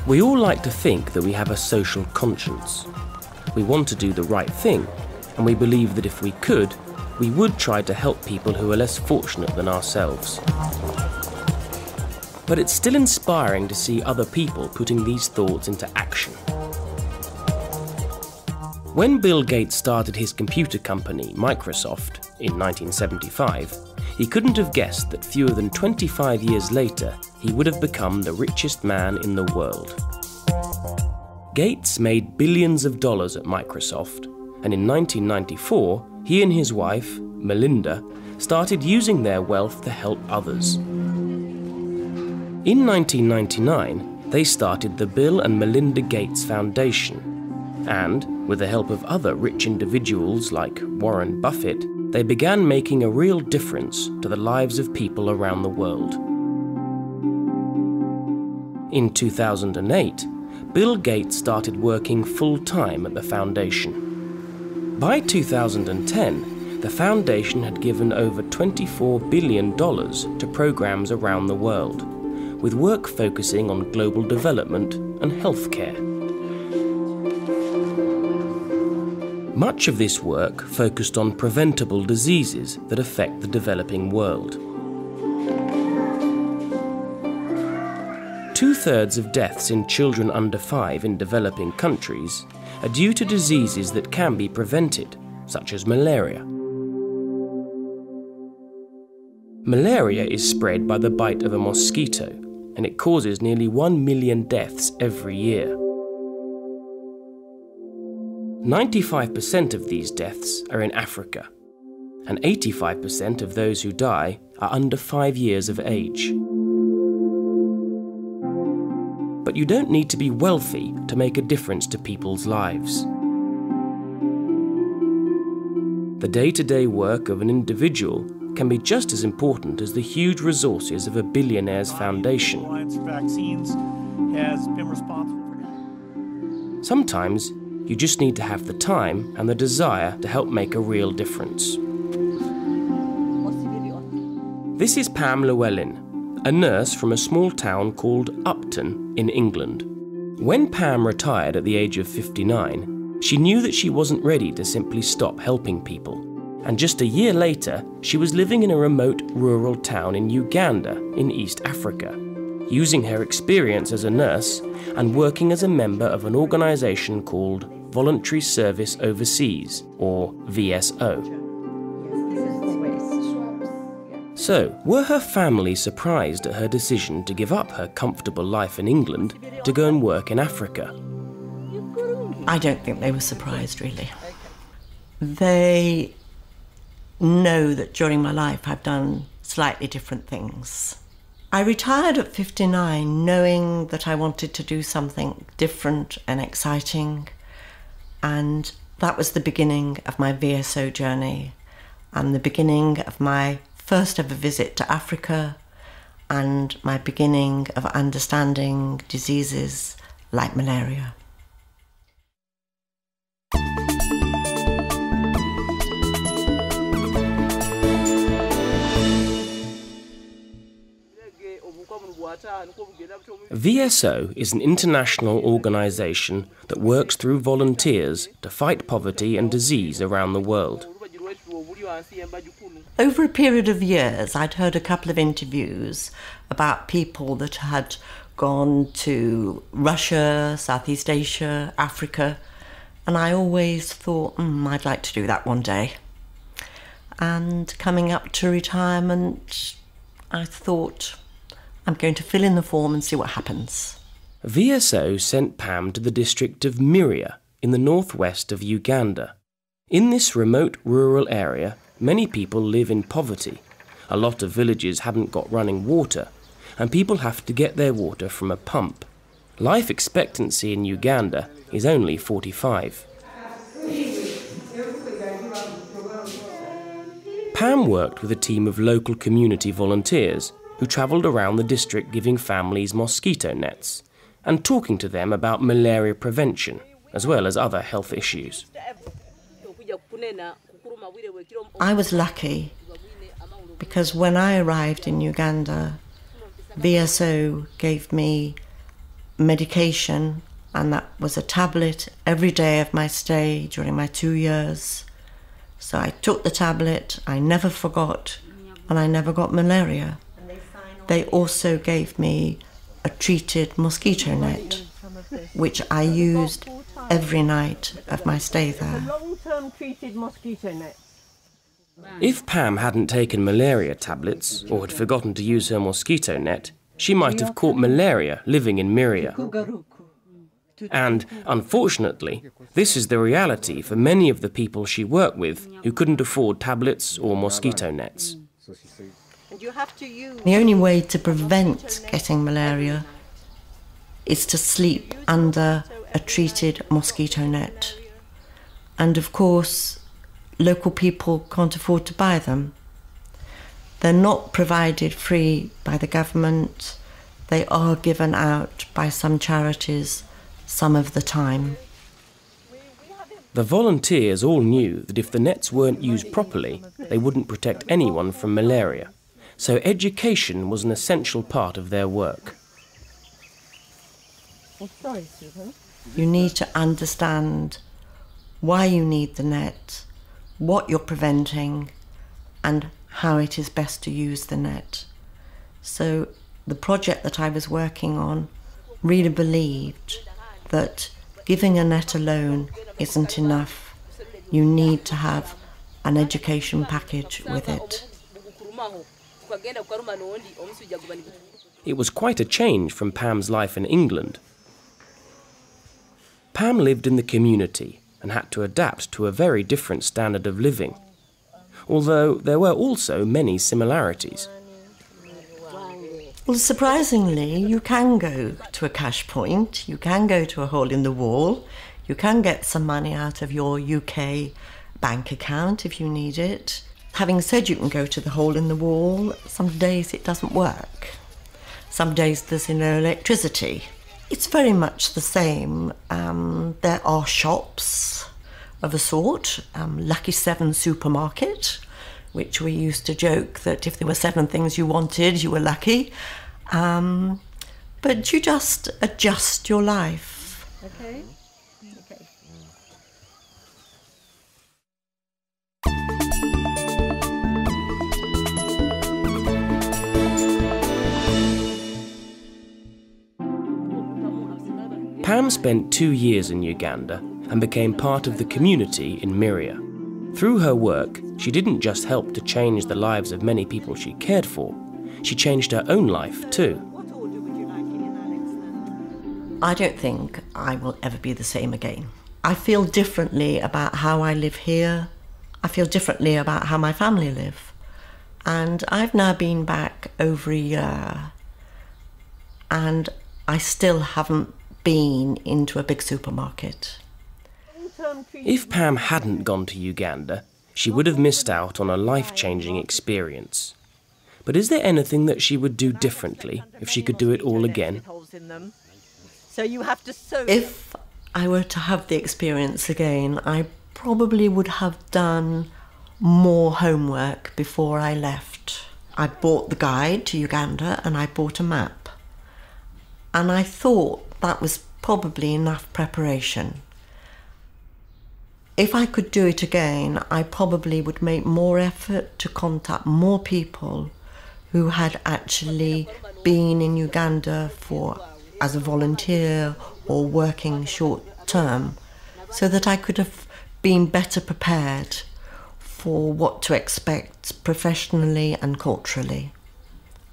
We all like to think that we have a social conscience. We want to do the right thing, and we believe that if we could, we would try to help people who are less fortunate than ourselves. But it's still inspiring to see other people putting these thoughts into action. When Bill Gates started his computer company, Microsoft, in 1975, he couldn't have guessed that fewer than 25 years later, he would have become the richest man in the world. Gates made billions of dollars at Microsoft, and in 1994, he and his wife, Melinda, started using their wealth to help others. In 1999, they started the Bill and Melinda Gates Foundation, and, with the help of other rich individuals like Warren Buffett, they began making a real difference to the lives of people around the world. In 2008, Bill Gates started working full-time at the foundation. By 2010, the foundation had given over $24 billion to programs around the world, with work focusing on global development and healthcare. Much of this work focused on preventable diseases that affect the developing world. 2/3 of deaths in children under 5 in developing countries are due to diseases that can be prevented, such as malaria. Malaria is spread by the bite of a mosquito, and it causes nearly 1 million deaths every year. 95% of these deaths are in Africa, and 85% of those who die are under 5 years of age. But you don't need to be wealthy to make a difference to people's lives. The day-to-day work of an individual can be just as important as the huge resources of a billionaire's foundation. Sometimes, you just need to have the time and the desire to help make a real difference. This is Pam Llewellyn, a nurse from a small town called Upton in England. When Pam retired at the age of 59, she knew that she wasn't ready to simply stop helping people. And just a year later, she was living in a remote rural town in Uganda in East Africa, using her experience as a nurse and working as a member of an organisation called Voluntary Service Overseas, or VSO. So, were her family surprised at her decision to give up her comfortable life in England to go and work in Africa? I don't think they were surprised, really. They know that during my life I've done slightly different things. I retired at 59 knowing that I wanted to do something different and exciting, and that was the beginning of my VSO journey and the beginning of my first ever visit to Africa and my beginning of understanding diseases like malaria. VSO is an international organisation that works through volunteers to fight poverty and disease around the world. Over a period of years, I'd heard a couple of interviews about people that had gone to Russia, Southeast Asia, Africa, and I always thought, I'd like to do that one day. And coming up to retirement, I thought, I'm going to fill in the form and see what happens. VSO sent Pam to the district of Miria in the northwest of Uganda. In this remote rural area, many people live in poverty. A lot of villages haven't got running water, and people have to get their water from a pump. Life expectancy in Uganda is only 45. Pam worked with a team of local community volunteers who travelled around the district giving families mosquito nets and talking to them about malaria prevention, as well as other health issues. I was lucky because when I arrived in Uganda, VSO gave me medication, and that was a tablet every day of my stay during my 2 years. So I took the tablet, I never forgot, and I never got malaria. They also gave me a treated mosquito net, which I used every night of my stay there. Long-term treated mosquito net. If Pam hadn't taken malaria tablets or had forgotten to use her mosquito net, she might have caught malaria living in Miria. And, unfortunately, this is the reality for many of the people she worked with who couldn't afford tablets or mosquito nets. The only way to prevent getting malaria is to sleep under a treated mosquito net. And of course, local people can't afford to buy them. They're not provided free by the government. They are given out by some charities some of the time. The volunteers all knew that if the nets weren't used properly, they wouldn't protect anyone from malaria. So education was an essential part of their work. Oh, sorry, Susan. You need to understand why you need the net, what you're preventing, and how it is best to use the net. So the project that I was working on really believed that giving a net alone isn't enough. You need to have an education package with it. It was quite a change from Pam's life in England. Pam lived in the community and had to adapt to a very different standard of living, although there were also many similarities. Well, surprisingly, you can go to a cash point, you can go to a hole in the wall, you can get some money out of your UK bank account if you need it. Having said you can go to the hole in the wall, some days it doesn't work. Some days there's no electricity. It's very much the same. There are shops of a sort, Lucky 7 supermarket, which we used to joke that if there were 7 things you wanted, you were lucky. But you just adjust your life. Okay. Okay. Pam spent 2 years in Uganda and became part of the community in Miria. Through her work, she didn't just help to change the lives of many people she cared for, she changed her own life too. I don't think I will ever be the same again. I feel differently about how I live here. I feel differently about how my family live. And I've now been back over a year and I still haven't been into a big supermarket. If Pam hadn't gone to Uganda, she would have missed out on a life-changing experience. But is there anything that she would do differently if she could do it all again? So you have to sew. If I were to have the experience again, I probably would have done more homework before I left. I bought the guide to Uganda and I bought a map. And I thought that was probably enough preparation. If I could do it again, I probably would make more effort to contact more people who had actually been in Uganda as a volunteer or working short term, so that I could have been better prepared for what to expect professionally and culturally,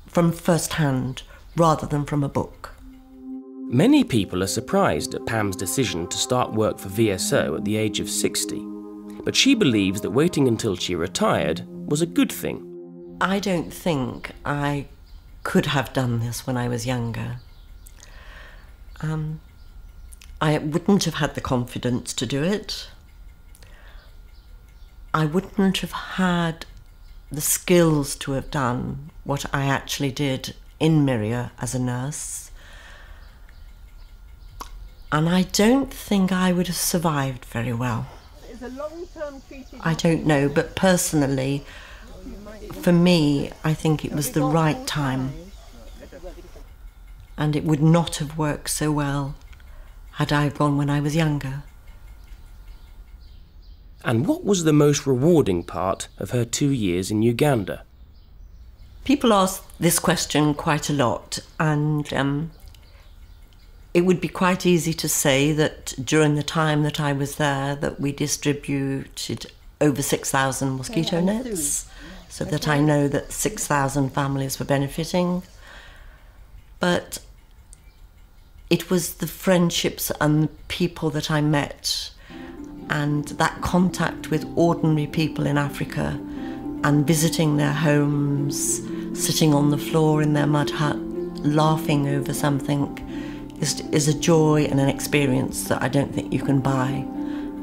from first hand rather than from a book. Many people are surprised at Pam's decision to start work for VSO at the age of 60, but she believes that waiting until she retired was a good thing. I don't think I could have done this when I was younger. I wouldn't have had the confidence to do it. I wouldn't have had the skills to have done what I actually did in Miria as a nurse. And I don't think I would have survived very well. I don't know, but personally, for me, I think it was the right time. and it would not have worked so well had I gone when I was younger. And what was the most rewarding part of her 2 years in Uganda? People ask this question quite a lot, and it would be quite easy to say that during the time that I was there that we distributed over 6,000 mosquito nets, so that I know that 6,000 families were benefiting. But it was the friendships and the people that I met and that contact with ordinary people in Africa and visiting their homes, sitting on the floor in their mud hut, laughing over something, is a joy and an experience that I don't think you can buy.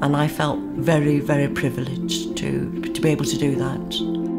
And I felt very, very privileged to be able to do that.